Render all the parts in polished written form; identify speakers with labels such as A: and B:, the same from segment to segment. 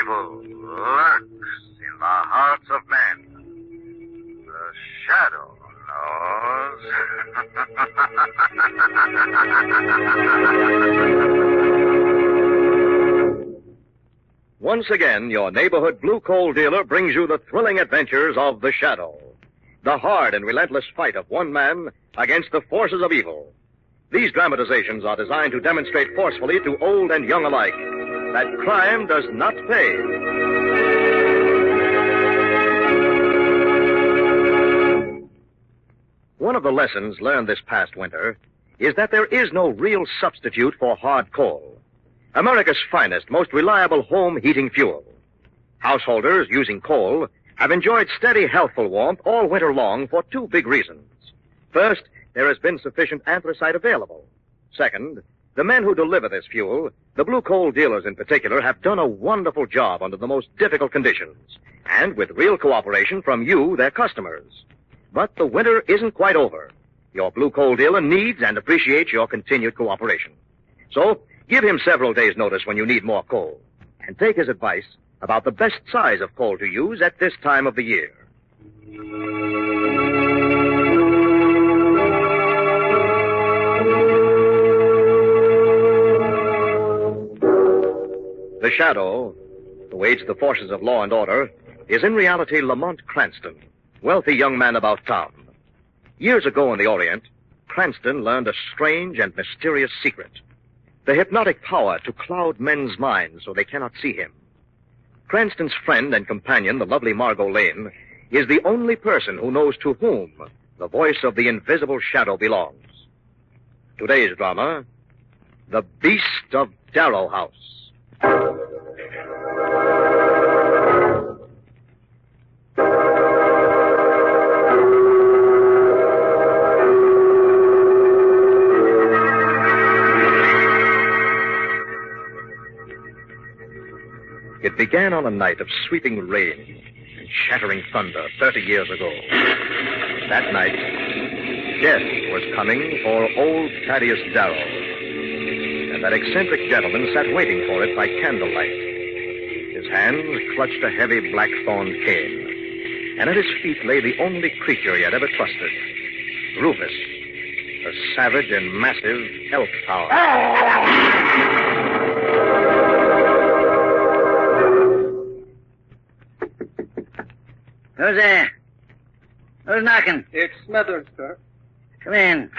A: evil lurks in the hearts of men. The shadow knows.
B: Once again, your neighborhood blue coal dealer brings you the thrilling adventures of the Shadow. The hard and relentless fight of one man against the forces of evil. These dramatizations are designed to demonstrate forcefully to old and young alike that crime does not pay. One of the lessons learned this past winter is that there is no real substitute for hard coal, America's finest, most reliable home heating fuel. Householders using coal have enjoyed steady, healthful warmth all winter long for two big reasons. First, there has been sufficient anthracite available. Second, the men who deliver this fuel, the blue coal dealers in particular, have done a wonderful job under the most difficult conditions, and with real cooperation from you, their customers. But the winter isn't quite over. Your blue coal dealer needs and appreciates your continued cooperation. So, give him several days' notice when you need more coal, and take his advice about the best size of coal to use at this time of the year. The Shadow, who aids the forces of law and order, is in reality Lamont Cranston, wealthy young man about town. Years ago in the Orient, Cranston learned a strange and mysterious secret. The hypnotic power to cloud men's minds so they cannot see him. Cranston's friend and companion, the lovely Margot Lane, is the only person who knows to whom the voice of the invisible Shadow belongs. Today's drama, The Beast of Darrow House. It began on a night of sweeping rain and shattering thunder 30 years ago. That night, death was coming for old Thaddeus Darrow. And that eccentric gentleman sat waiting for it by candlelight. His hands clutched a heavy black-thorned cane. And at his feet lay the only creature he had ever trusted, Rufus, a savage and massive elk hound.
C: Who's there? Who's knocking?
D: It's Smithers, sir.
C: Come in.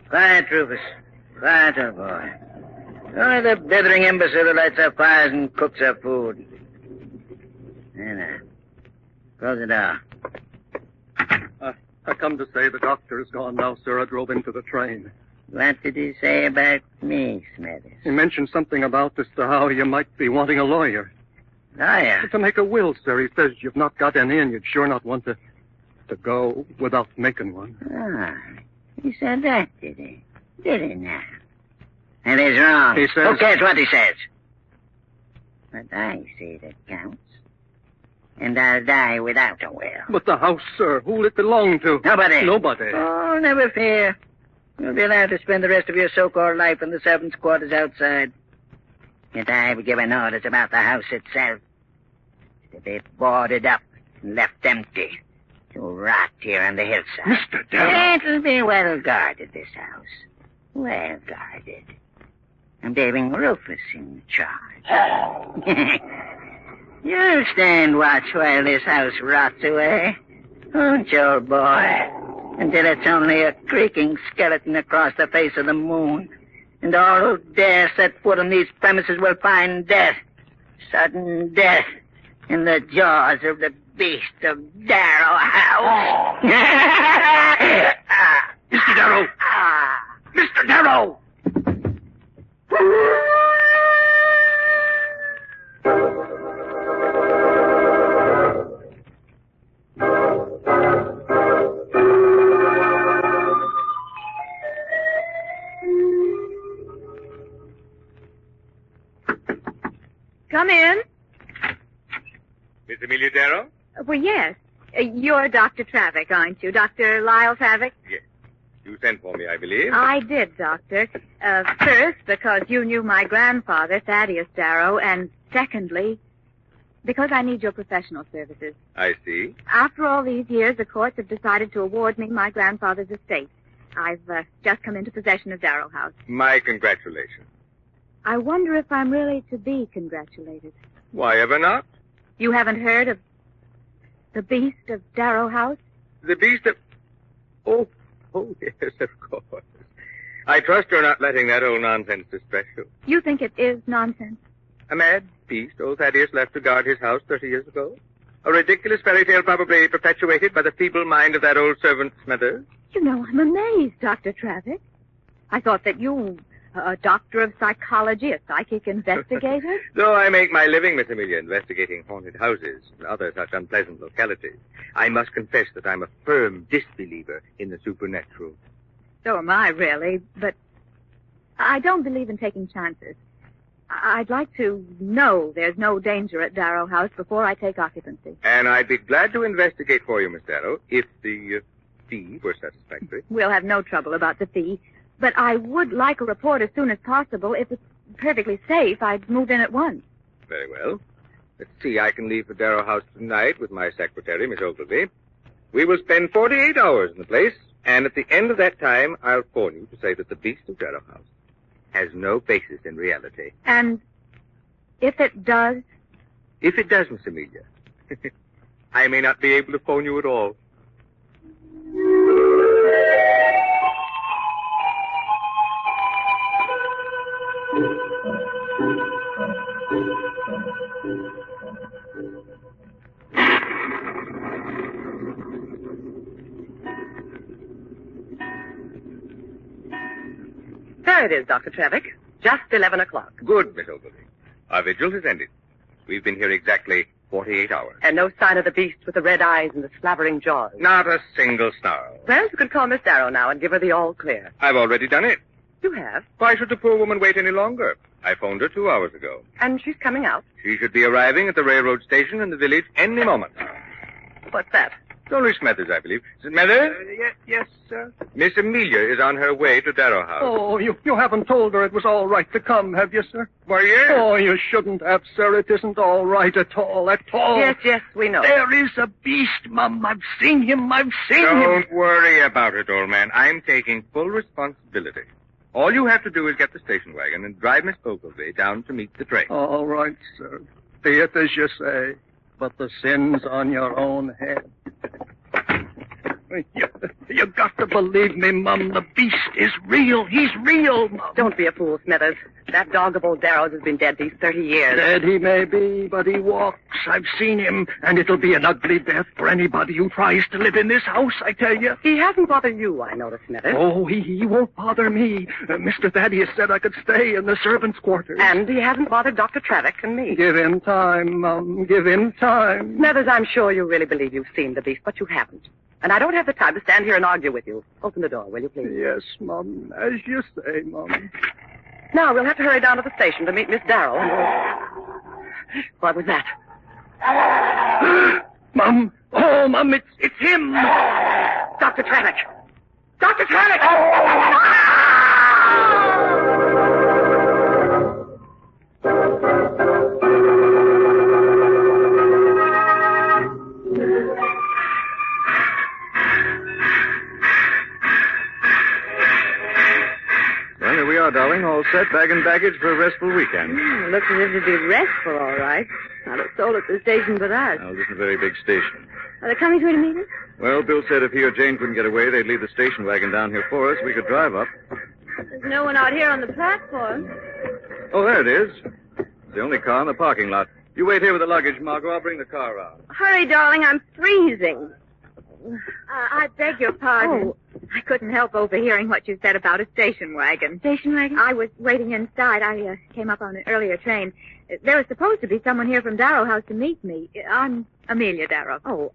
C: Quiet, Rufus. Quiet, old boy. Only the blithering imbecile who lights our fires and cooks our food. There now. Close the door.
D: I come to say the doctor is gone now, sir. I drove into the train.
C: What did he say about me, Smithers?
D: He mentioned something about as to how you might be wanting a lawyer.
C: Lawyer?
D: To make a will, sir. He says you've not got any and you'd sure not want to go without making one.
C: Ah, he said that, did he? Did he now? And he's wrong.
D: He says...
C: Who cares what he says? But I say that counts. And I'll die without a will.
D: But the house, sir, who'll it belong to?
C: Nobody.
D: Nobody.
C: Oh, never fear. You'll be allowed to spend the rest of your so-called life in the servants' quarters outside. Yet I've given orders about the house itself. To be boarded up and left empty. To rot here on the hillside.
D: Mr. Darrow.
C: It'll be well guarded, this house. Well guarded. I'm leaving Rufus in charge. You'll stand watch while this house rots away. Won't you, old boy? Until it's only a creaking skeleton across the face of the moon. And all who dare set foot on these premises will find death. Sudden death. In the jaws of the beast of Darrow House.
D: Mr. Darrow! Mr. Darrow!
E: Come in.
B: Miss Amelia Darrow?
E: Well, yes. You're Dr. Travick, aren't you? Dr. Lyle Travick?
B: Yes. You sent for me, I believe.
E: I did, Doctor. First, because you knew my grandfather, Thaddeus Darrow, and secondly, because I need your professional services.
B: I see.
E: After all these years, the courts have decided to award me my grandfather's estate. I've just come into possession of Darrow House.
B: My congratulations.
E: I wonder if I'm really to be congratulated.
B: Why ever not?
E: You haven't heard of the beast of Darrow House?
B: The beast of... Oh, yes, of course. I trust you're not letting that old nonsense distress you.
E: You think it is nonsense?
B: A mad beast old Thaddeus left to guard his house 30 years ago? A ridiculous fairy tale probably perpetuated by the feeble mind of that old servant Smithers?
E: You know, I'm amazed, Dr. Travick. I thought that you, a doctor of psychology, a psychic investigator...
B: Though I make my living, Miss Amelia, investigating haunted houses and other such unpleasant localities, I must confess that I'm a firm disbeliever in the supernatural.
E: So am I, really, but I don't believe in taking chances. I'd like to know there's no danger at Darrow House before I take occupancy.
B: And I'd be glad to investigate for you, Miss Darrow, if the fee were satisfactory.
E: We'll have no trouble about the fee, but I would like a report as soon as possible. If it's perfectly safe, I'd move in at once.
B: Very well. Let's see, I can leave for Darrow House tonight with my secretary, Miss Ogilvy. We will spend 48 hours in the place, and at the end of that time, I'll phone you to say that the beast of Darrow House has no basis in reality.
E: And if it does?
B: If it does, Miss Amelia, I may not be able to phone you at all.
F: There it is, Dr. Travick. Just 11 o'clock.
B: Good, Miss Ogilvy. Our vigil has ended. We've been here exactly 48 hours.
F: And no sign of the beast with the red eyes and the slavering jaws.
B: Not a single snarl.
F: Well, you could call Miss Darrow now and give her the all clear.
B: I've already done it.
F: You have?
B: Why should the poor woman wait any longer? I phoned her 2 hours ago.
F: And she's coming out?
B: She should be arriving at the railroad station in the village any moment.
F: What's that?
B: It's only Smithers, I believe. Smithers?
D: Yes, sir.
B: Miss Amelia is on her way to Darrow House.
D: Oh, you haven't told her it was all right to come, have you, sir?
B: Why, yes.
D: Oh, you shouldn't have, sir. It isn't all right at all, at all.
F: Yes, we know.
D: There is a beast, Mum. I've seen him.
B: Don't worry about it, old man. I'm taking full responsibility. All you have to do is get the station wagon and drive Miss Ogilvy down to meet the train.
D: All right, sir. Be it as you say, but the sin's on your own head. You got to believe me, Mum. The beast is real. He's real, Mum.
F: Don't be a fool, Smithers. That dog of old Darrow's has been dead these 30 years.
D: Dead he may be, but he walks. I've seen him, and it'll be an ugly death for anybody who tries to live in this house, I tell you.
F: He hasn't bothered you, I notice, Smithers.
D: Oh, he won't bother me. Mr. Thaddeus said I could stay in the servants' quarters.
F: And he hasn't bothered Dr. Travick and me.
D: Give him time, Mum. Give him time.
F: Smithers, I'm sure you really believe you've seen the beast, but you haven't. And I don't have the time to stand here and argue with you. Open the door, will you, please?
D: Yes, Mum. As you say, Mum.
F: Now, we'll have to hurry down to the station to meet Miss Darrow. What was that?
D: Mum. Oh, Mum, it's him.
F: Dr. Travick. Dr. Travick!
B: Well, here we are, darling. All set, bag and baggage for a restful weekend.
E: Looks as if it'd be restful, all right. Not a soul at the station but us.
B: Well, this is a very big station.
E: Are they coming through to meet us?
B: Well, Bill said if he or Jane couldn't get away, they'd leave the station wagon down here for us. We could drive up.
E: There's no one out here on the platform.
B: Oh, there it is. It's the only car in the parking lot. You wait here with the luggage, Margot. I'll bring the car around.
E: Hurry, darling, I'm freezing. I beg your pardon. Oh. I couldn't help overhearing what you said about a station wagon. Station wagon? I was waiting inside. I came up on an earlier train. There was supposed to be someone here from Darrow House to meet me. I'm Amelia Darrow.
F: Oh,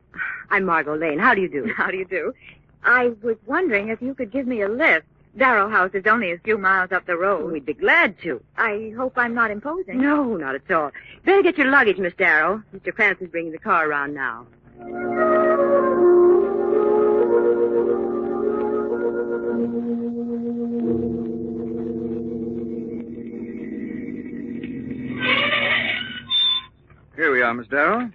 F: I'm Margot Lane. How do you do?
E: How do you do? I was wondering if you could give me a lift. Darrow House is only a few miles up the road.
F: We'd be glad to.
E: I hope I'm not imposing.
F: No, not at all. Better get your luggage, Miss Darrow. Mr. Krantz is bringing the car around now.
G: are, Miss Darrow.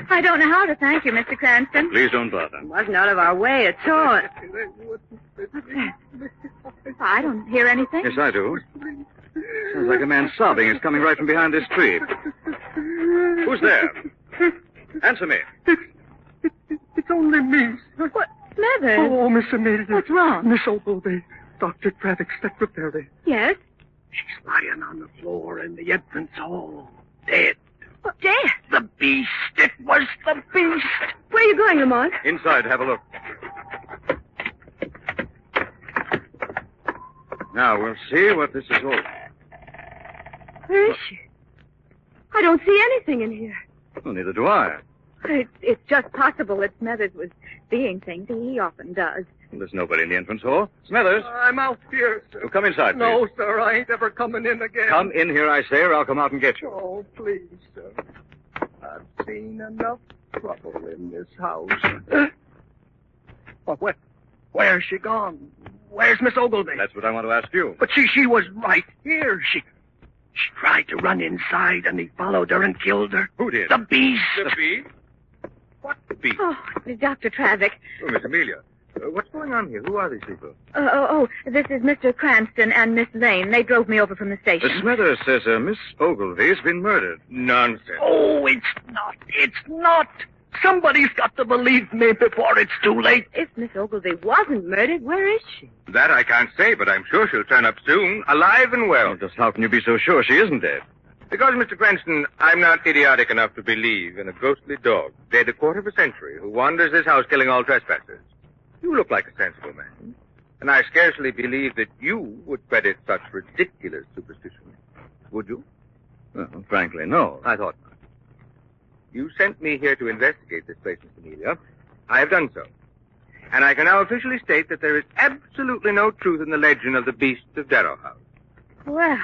E: I don't know how to thank you, Mr. Cranston.
G: Please don't bother.
F: It wasn't out of our way at all.
E: What's that? I don't hear anything.
G: Yes, I do. Sounds like a man sobbing is coming right from behind this tree. Who's there? Answer me.
D: It's only me.
E: What? Smithers?
D: Oh, Miss Amelia.
E: What's wrong?
D: Miss Ogilvy, Dr. Travick's secretary.
E: Yes?
D: She's lying on the floor in the entrance hall, dead.
E: What, dead?
D: The beast. It was the beast.
E: Where are you going, Lamont?
G: Inside, have a look. Now, we'll see what this is all about.
E: Where is she? I don't see anything in here.
G: Well, neither do I.
E: It's just possible that Smithers was seeing things. He often does.
G: Well, there's nobody in the entrance hall. Smithers?
D: I'm out here, sir.
G: Well, come inside, please.
D: No, sir, I ain't ever coming in again.
G: Come in here, I say, or I'll come out and get you.
D: Oh, please, sir. I've seen enough trouble in this house. Well, where's she gone? Where's Miss Ogilvy?
G: That's what I want to ask you.
D: But she was right here. She tried to run inside, and he followed her and killed her.
G: Who did?
D: The beast.
G: The beast? What beast?
E: Oh, Dr. Travick.
G: Oh, Miss Amelia. What's going on here? Who are these people?
E: This is Mr. Cranston and Miss Lane. They drove me over from the station.
G: Smithers says Miss Ogilvy's been murdered. Nonsense.
D: Oh, it's not. It's not. Somebody's got to believe me before it's too late.
E: If Miss Ogilvy wasn't murdered, where is she?
G: That I can't say, but I'm sure she'll turn up soon, alive and well. Just how can you be so sure she isn't dead? Because, Mr. Cranston, I'm not idiotic enough to believe in a ghostly dog, dead a quarter of a century, who wanders this house killing all trespassers. You look like a sensible man, and I scarcely believe that you would credit such ridiculous superstition. Would you? Well, frankly, no. I thought not. You sent me here to investigate this place, Miss Amelia. I have done so. And I can now officially state that there is absolutely no truth in the legend of the beast of Darrow House.
E: Well,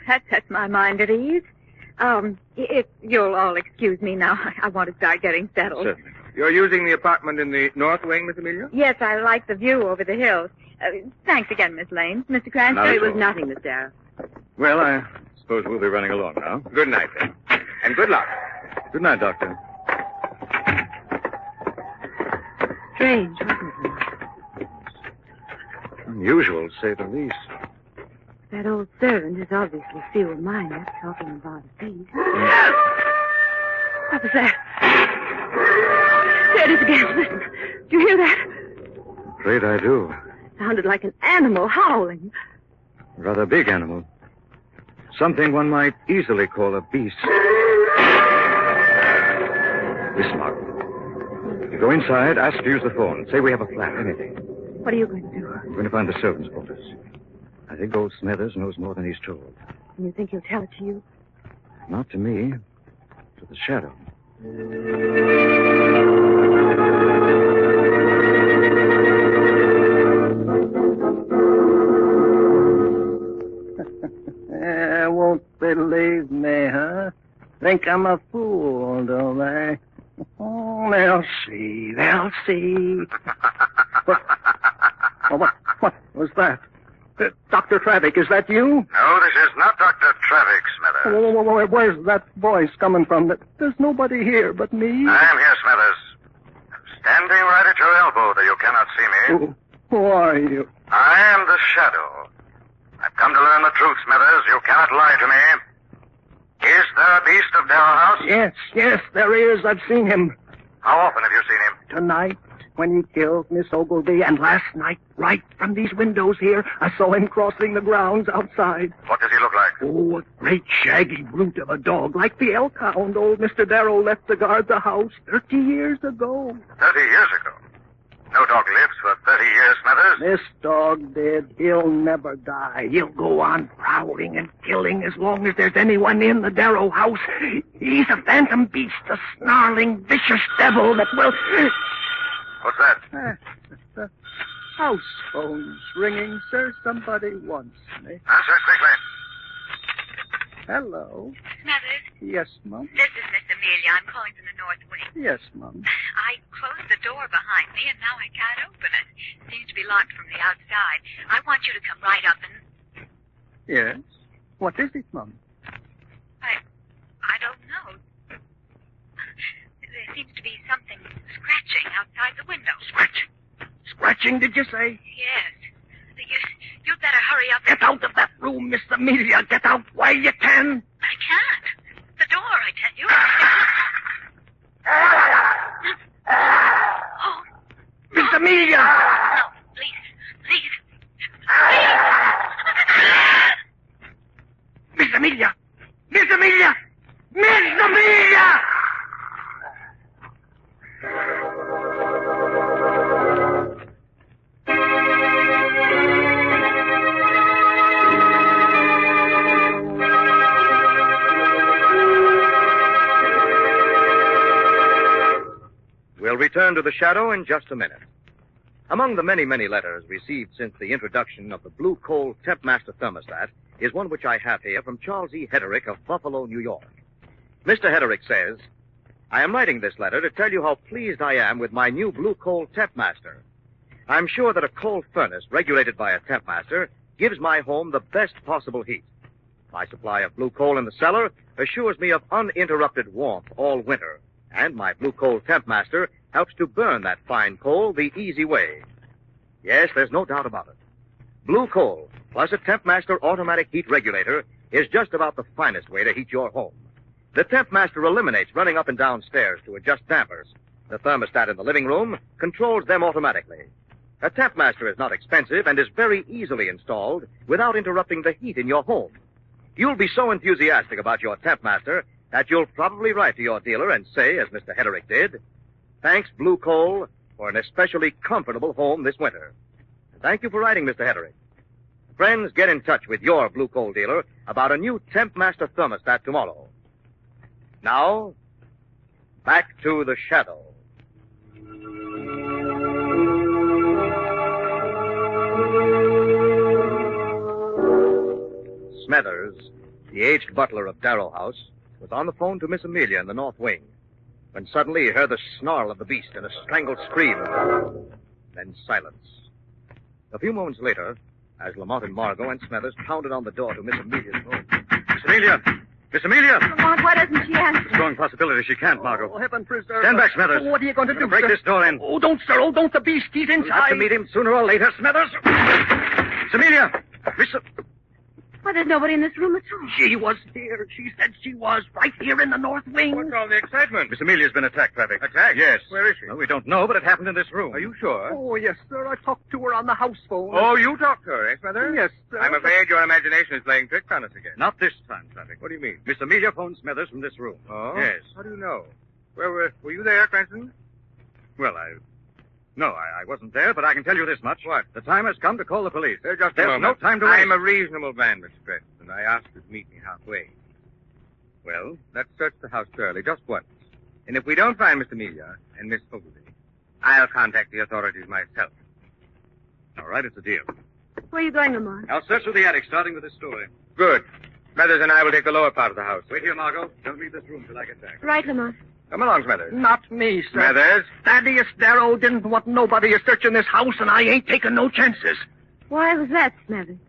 E: that sets my mind at ease. If you'll all excuse me now, I want to start getting settled.
G: Certainly. You're using the apartment in the north wing, Miss Amelia?
E: Yes, I like the view over the hills. Thanks again, Miss Lane. Mr. Cranston?
G: Not
F: It
G: at
F: was
G: all.
F: nothing, Miss Darrow.
G: Well, I suppose we'll be running along now. Good night, then. And good luck. Good night, Doctor.
F: Strange, wasn't it?
G: Unusual, to say the least.
F: That old servant is obviously feeble-minded, talking about a beast.
E: What was that? There it is again. Listen. Do you hear that?
G: Afraid I do.
E: It sounded like an animal howling.
G: A rather big animal. Something one might easily call a beast. Listen, Margot. You go inside, ask to use the phone. Say we have a flat, anything.
E: What are you going to do?
G: I'm going to find the servants' quarters. I think old Smithers knows more than he's told.
E: And you think he'll tell it to you?
G: Not to me. To the shadow.
D: Won't believe me, huh? Think I'm a fool, don't they? Oh, they'll see. They'll see. What was that? Dr. Travick, is that you?
A: No, this is not Dr. Travick, Smithers.
D: Where's that voice coming from? There's nobody here but me.
A: I am here, Smithers. I'm standing right at your elbow, though you cannot see me.
D: Who are you?
A: I am the Shadow. I've come to learn the truth, Smithers. You cannot lie to me. Is there a beast of Darrow House?
D: Yes, there is. I've seen him.
A: How often have you seen him?
D: Tonight, when he killed Miss Ogilvy, and last night, right from these windows here, I saw him crossing the grounds outside.
A: What does he look like?
D: Oh, a great shaggy brute of a dog, like the elk hound old Mr. Darrow left to guard the house 30 years ago.
A: 30 years ago? No dog lives for 30 years, Smithers.
D: This dog did. He'll never die. He'll go on prowling and killing as long as there's anyone in the Darrow house. He's a phantom beast, a snarling, vicious devil that will...
A: What's that?
D: The house phone's ringing, sir. Somebody wants me.
A: Answer quickly.
D: Hello.
E: Smithers,
D: Yes, Mum.
E: this is Miss Amelia. I'm calling from the north wing.
D: Yes, Mum.
E: I closed the door behind me, and now I can't open it. It seems to be locked from the outside. I want you to come right up and...
D: Yes? What is it, Mum?
E: I don't know. outside the window.
D: Scratching? Scratching, did you say?
E: Yes. You'd better hurry up.
D: Get out of that room, Miss Amelia. Get out while you can.
E: I can't. The door, I tell you. Oh.
D: Miss Amelia!
E: No, please.
D: Miss Amelia! Miss Amelia! Miss Amelia!
B: We'll return to the shadow in just a minute. Among the many, many letters received since the introduction of the Blue Coal Tempmaster thermostat is one which I have here from Charles E. Hederick of Buffalo, New York. Mr. Hederick says, I am writing this letter to tell you how pleased I am with my new Blue Coal Tempmaster. I'm sure that a coal furnace regulated by a Tempmaster gives my home the best possible heat. My supply of blue coal in the cellar assures me of uninterrupted warmth all winter, and my Blue Coal Tempmaster helps to burn that fine coal the easy way. Yes, there's no doubt about it. Blue coal plus a Tempmaster automatic heat regulator is just about the finest way to heat your home. The Tempmaster eliminates running up and down stairs to adjust dampers. The thermostat in the living room controls them automatically. A Tempmaster is not expensive and is very easily installed without interrupting the heat in your home. You'll be so enthusiastic about your Tempmaster that you'll probably write to your dealer and say, as Mr. Hederick did, thanks, Blue Coal, for an especially comfortable home this winter. Thank you for writing, Mr. Hederick. Friends, get in touch with your Blue Coal dealer about a new Tempmaster thermostat tomorrow. Now, back to the shadow. Smethers, the aged butler of Darrow House, was on the phone to Miss Amelia in the north wing, when suddenly he heard the snarl of the beast and a strangled scream. Then silence. A few moments later, as Lamont and Margot and Smethers pounded on the door to Miss Amelia's room. Miss Amelia! Miss Amelia!
E: Lamont, why doesn't she answer?
B: Strong possibility she can't, Margot.
D: Oh, heaven preserve
B: Stand
D: us.
B: back, Smethers.
D: What are you going to do,
B: break
D: sir?
B: this door in.
D: Oh, don't, sir. Oh, don't. The beast. He's inside.
B: We'll have to meet him sooner or later, Smethers. Miss Amelia! Miss...
E: Why, there's nobody in this room at all.
D: She was here. She said she was right here in the north wing.
G: What's all the excitement?
B: Miss Amelia's been attacked, Traffic.
G: Attacked?
B: Yes.
G: Where is she?
B: Well, we don't know, but it happened in this room.
G: Are you sure?
D: Oh, yes, sir. I talked to her on the house phone.
G: Oh, you talked to her, eh, Smethers?
D: Yes, sir.
G: I'm afraid your imagination is playing tricks on us again.
B: Not this time, Traffic.
G: What do you mean?
B: Miss Amelia phoned Smethers from this room.
G: Oh?
B: Yes.
G: How do you know? Where were you there, Cranston?
B: Well, I wasn't there, but I can tell you this much.
G: What?
B: The time has come to call the police.
G: Just a
B: There's
G: moment.
B: no time to wait.
G: I'm a reasonable man, Mr. Cranston. I asked you to meet me halfway. Well, let's search the house thoroughly, just once. And if we don't find Miss Amelia and Miss Fogarty, I'll contact the authorities myself.
B: All right, it's a deal.
E: Where are you going, Lamont?
B: I'll search through the attic, starting with this story.
G: Good. Smethers and I will take the lower part of the house.
B: Wait here, Margot. Don't leave this room till I get back.
E: Right, Lamont.
G: Come along, Smethers.
D: Not me, sir.
G: Smethers?
D: Thaddeus Darrow didn't want nobody searching this house, and I ain't taking no chances.
E: Why was that, Smethers?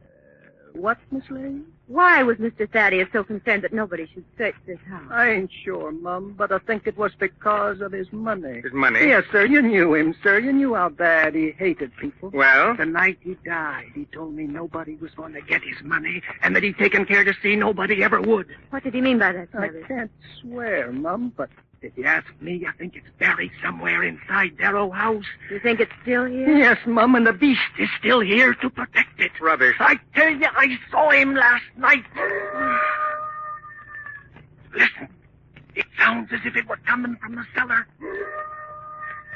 D: What, Miss Lane?
E: Why was Mr. Thaddeus so concerned that nobody should search this house?
D: I ain't sure, Mum, but I think it was because of his money.
G: His money?
D: Yes, sir. You knew him, sir. You knew how bad he hated people.
G: Well?
D: The night he died, he told me nobody was going to get his money and that he'd taken care to see nobody ever would.
E: What did he mean by that,
D: I
E: Smethers?
D: can't swear, Mum, but if you ask me, I think it's buried somewhere inside Darrow House.
E: You think it's still here?
D: Yes, Mum, and the beast is still here to protect it.
G: Rubbish.
D: I tell you, I saw him last night. Listen, it sounds as if it were coming from the cellar.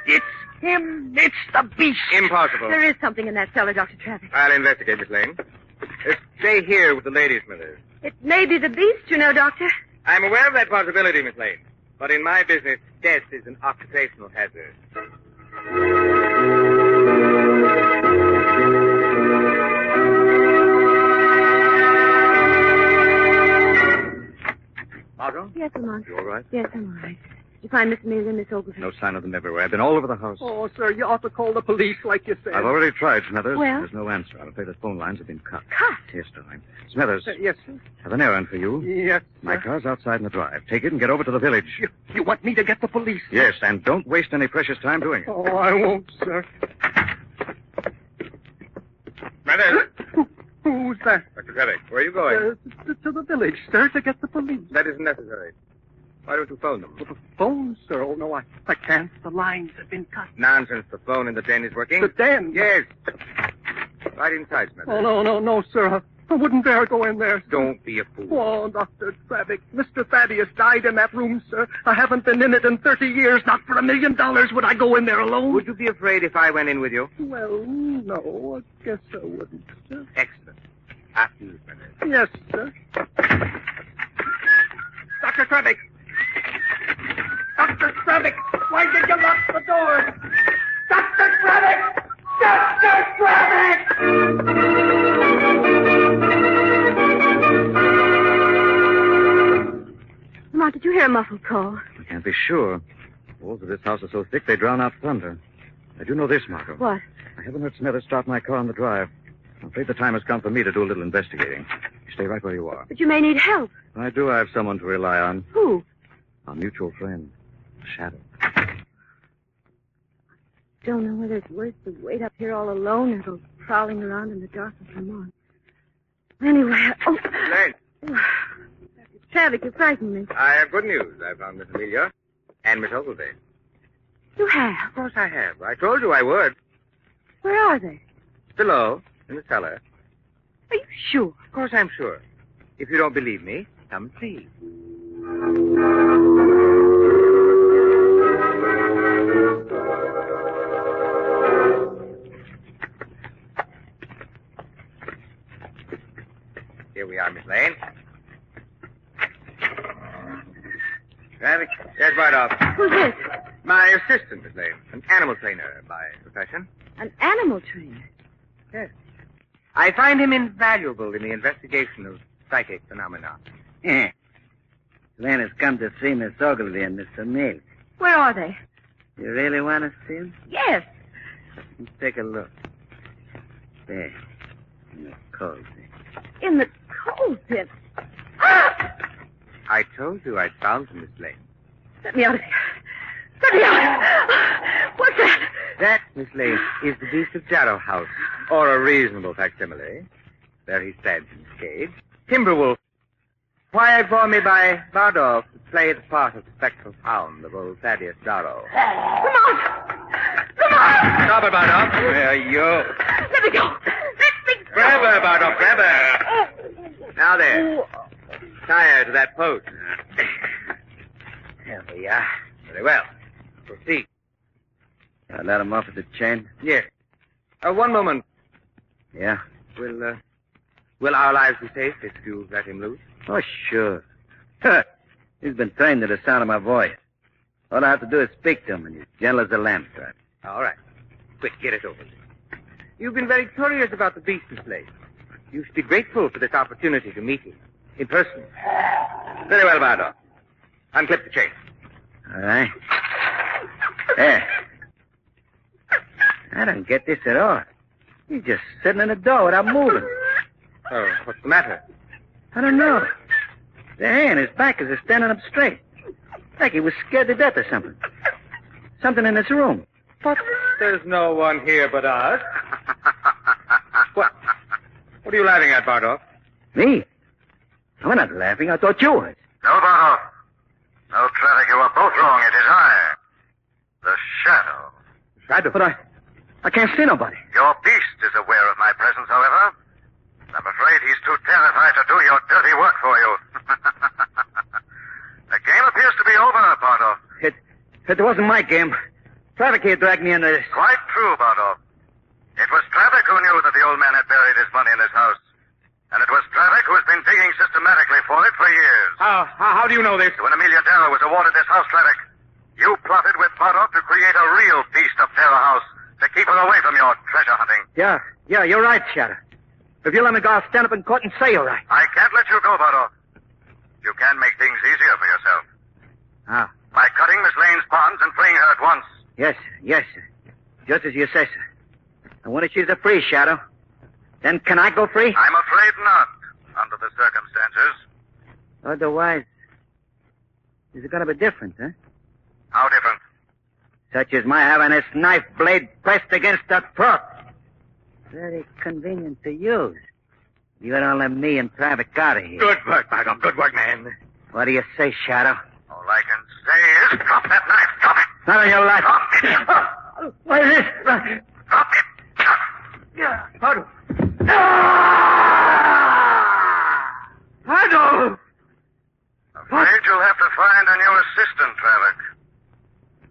D: It's him. It's the beast.
G: Impossible.
E: There is something in that cellar, Dr. Travis.
G: I'll investigate, Miss Lane. Stay here with the ladies, Smithers.
E: It may be the beast, you know, Doctor.
G: I'm aware of that possibility, Miss Lane. But in my business, death is an occupational hazard.
B: Margot?
E: Yes, Lamont.
B: You all right?
E: Yes, I'm all right. you find Miss Amelia and Miss Ogilvy?
B: No sign of them everywhere. I've been all over the house.
D: Oh, sir, you ought to call the police like you said.
B: I've already tried, Smithers.
E: Well?
B: There's no answer. I'm afraid the phone lines have been cut.
E: Cut?
B: Yes, darling. Smithers,
D: Yes, sir.
B: have an errand for you.
D: Yes,
B: My
D: sir.
B: car's outside in the drive. Take it and get over to the village.
D: You want me to get the police? Sir?
B: Yes, and don't waste any precious time doing it.
D: Oh, I won't, sir.
G: Smithers!
D: Who's that?
G: Dr. Trevik, where are you going?
D: To the village, sir, to get the police.
G: That isn't necessary. Why don't you phone them?
D: The phone, sir? Oh, no, I can't. The lines have been cut.
G: Nonsense. The phone in the den is working.
D: The den?
G: Yes. Right inside, Smithers.
D: Oh, no, sir. I wouldn't dare go in there, sir.
G: Don't be a fool.
D: Oh, Dr. Trevik, Mr. Thaddeus died in that room, sir. I haven't been in it in 30 years. Not for $1 million would I go in there alone.
G: Would you be afraid if I went in with you?
D: Well, no, I guess I wouldn't, sir.
G: Excellent. After you, Smithers.
D: Yes, sir. Dr. Trevik! Dr. Trevik! Why did you lock the door? Dr. Trevik! Dr. Trevik!
E: Lamont, did you hear a muffled call?
B: I can't be sure. The walls of this house are so thick they drown out thunder. I do know this, Margot.
E: What?
B: I haven't heard Smithers start my car on the drive. I'm afraid the time has come for me to do a little investigating. You stay right where you are.
E: But you may need help.
B: I do have someone to rely on.
E: Who?
B: Our mutual friend, Shadow.
E: Don't know whether it's worth to wait up here all alone or go prowling around in the dark with Lamont. Anyway,
G: Lane,
E: Trevik, you frightened me.
G: I have good news. I found Miss Amelia and Miss Ogilvy.
E: You have?
G: Of course I have. I told you I would.
E: Where are they?
G: Below, in the cellar.
E: Are you sure?
G: Of course I'm sure. If you don't believe me, come see. Here we are, Miss Lane. Traffic. There's right off.
E: Who's this?
G: My assistant, Miss Lane. An animal trainer by profession.
E: An animal trainer.
G: Yes. I find him invaluable in the investigation of psychic phenomena.
C: Glenn has come to see Miss Ogilvy and Miss Amelia.
E: Where are they?
C: You really want to see them?
E: Yes.
C: Let's take a look. There. In the cold.
E: In the coal pit. Ah!
G: I told you I'd found him, Miss Lane.
E: Let me out of here. Let me out. What's that?
G: That, Miss Lane, is the beast of Darrow House, or a reasonable facsimile. There he stands in his cage. Timberwolf. Wired for me by Bardolph to play the part of the spectral hound of old Thaddeus Darrow.
E: Come on. Come on.
G: Stop it, Bardolph. There you.
E: Let me go. Let me go.
G: Grab her, Bardolph, grab her. Now there. Tie her to that post. There we are. Very well. Proceed.
C: I let him off at the chain?
G: Yes. One moment.
C: Yeah?
G: Will our lives be safe if you let him loose?
C: Oh, sure. He's been trained to the sound of my voice. All I have to do is speak to him, and he's gentle as a lamb trap.
G: All right. Quick, get it over with. You've been very curious about the beast, Miss Lane. You should be grateful for this opportunity to meet him in person. Very well, Bardolph. Unclip the chain.
C: All right. There. I don't get this at all. He's just sitting in the door without moving.
G: Oh, what's the matter?
C: I don't know. The hair on his back is standing up straight. Like he was scared to death or something. Something in this room.
G: But there's no one here but us. What are you laughing at, Bardolph?
C: Me? I'm not laughing. I thought you was.
A: No, Bardolph. No, Trevik, you are both wrong. It is I. The Shadow.
C: Shadow? But I can't see nobody.
A: Your beast is aware of my presence, however. I'm afraid he's too terrified to do your dirty work for you. The game appears to be over, Bardolph.
C: It wasn't my game. Traffic here dragged me into this.
A: Quite true, Bardolph. It was Trevik who knew that the old man had buried his money in this house. And it was Trevik who has been digging systematically for it for years.
G: How do you know this?
A: When Amelia Darrow was awarded this house, Trevik, you plotted with Bardolph to create a real beast of Darrow House to keep her away from your treasure hunting.
C: Yeah, you're right, Shadow. If you let me go, I'll stand up in court and say you're right.
A: I can't let you go, Bardolph. You can make things easier for yourself.
C: How?
A: By cutting Miss at once.
C: Yes, sir. Just as you say, sir. I want to choose a free, Shadow. Then can I go free?
A: I'm afraid not, under the circumstances.
C: Otherwise, is it going to be different, huh?
A: How different?
C: Such as my having this knife blade pressed against the throat. Very convenient to use. You don't let me and Private out of here.
G: Good work, Margot. Good work, man.
C: What do you say, Shadow?
A: All I can say is drop that knife. Drop it.
C: None of your life.
A: Drop it.
C: What is this?
A: Drop it.
C: Shadow.
A: Afraid you'll have to find a new assistant, Trevor.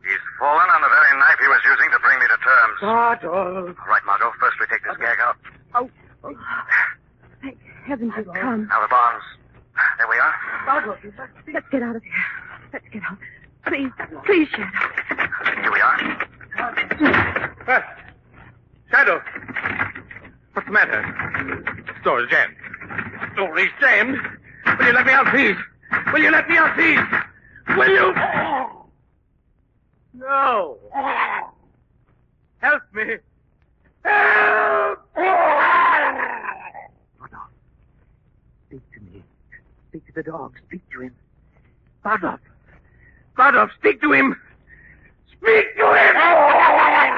A: He's fallen on the very knife he was using to bring me to terms.
C: Shadow.
A: All right, Margot. First we take this gag out.
E: Thank heavens you've come.
A: Now the bonds. There we are.
E: Let's get out of here. Let's get out. Please, Shadow.
A: Here we are.
G: Shadow. What's the matter? The door is jammed. The door is jammed. Will you let me out, please? Will you let me out, please? Will you? No. Help me. Help!
D: Speak to me. Speak to the dog. Speak to him. Bardolph, speak to him. Speak to him!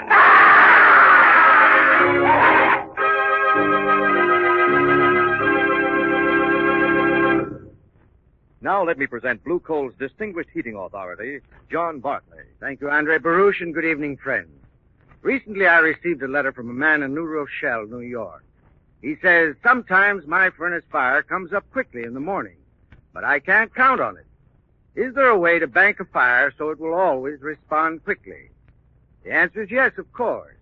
B: Now let me present Blue Coal's distinguished heating authority, John Bartley.
H: Thank you, Andre Baruch, and good evening, friends. Recently, I received a letter from a man in New Rochelle, New York. He says, sometimes my furnace fire comes up quickly in the morning, but I can't count on it. Is there a way to bank a fire so it will always respond quickly? The answer is yes, of course.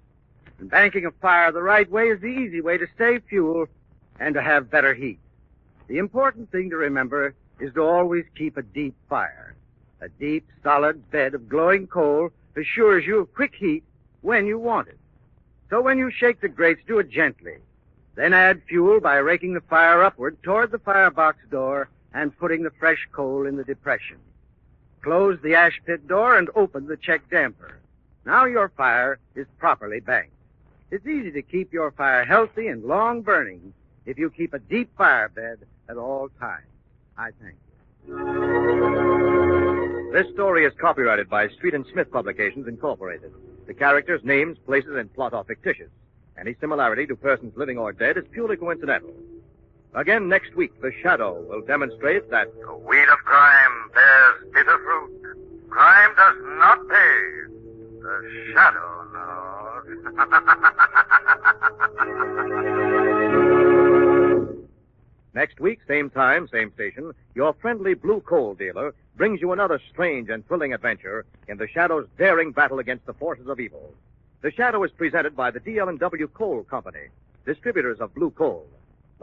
H: And banking a fire the right way is the easy way to save fuel and to have better heat. The important thing to remember is to always keep a deep fire. A deep, solid bed of glowing coal assures you of quick heat when you want it. So when you shake the grates, do it gently. Then add fuel by raking the fire upward toward the firebox door and putting the fresh coal in the depression. Close the ash pit door and open the check damper. Now your fire is properly banked. It's easy to keep your fire healthy and long burning if you keep a deep fire bed at all times. I thank you.
B: This story is copyrighted by Street and Smith Publications, Incorporated. The characters, names, places, and plot are fictitious. Any similarity to persons living or dead is purely coincidental. Again, next week, The Shadow will demonstrate that
A: The weed of crime bears bitter fruit. Crime does not pay. The shadow knows.
B: next week, same time, same station, your friendly Blue Coal dealer brings you another strange and thrilling adventure in The Shadow's daring battle against the forces of evil. The Shadow is presented by the DL&W Coal Company, distributors of Blue Coal.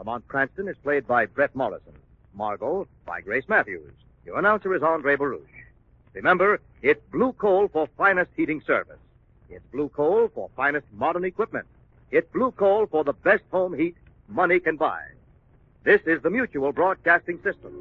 B: Lamont Cranston is played by Brett Morrison. Margot by Grace Matthews. Your announcer is Andre Baruch. Remember, it's Blue Coal for finest heating service. It's Blue Coal for finest modern equipment. It's Blue Coal for the best home heat money can buy. This is the Mutual Broadcasting System.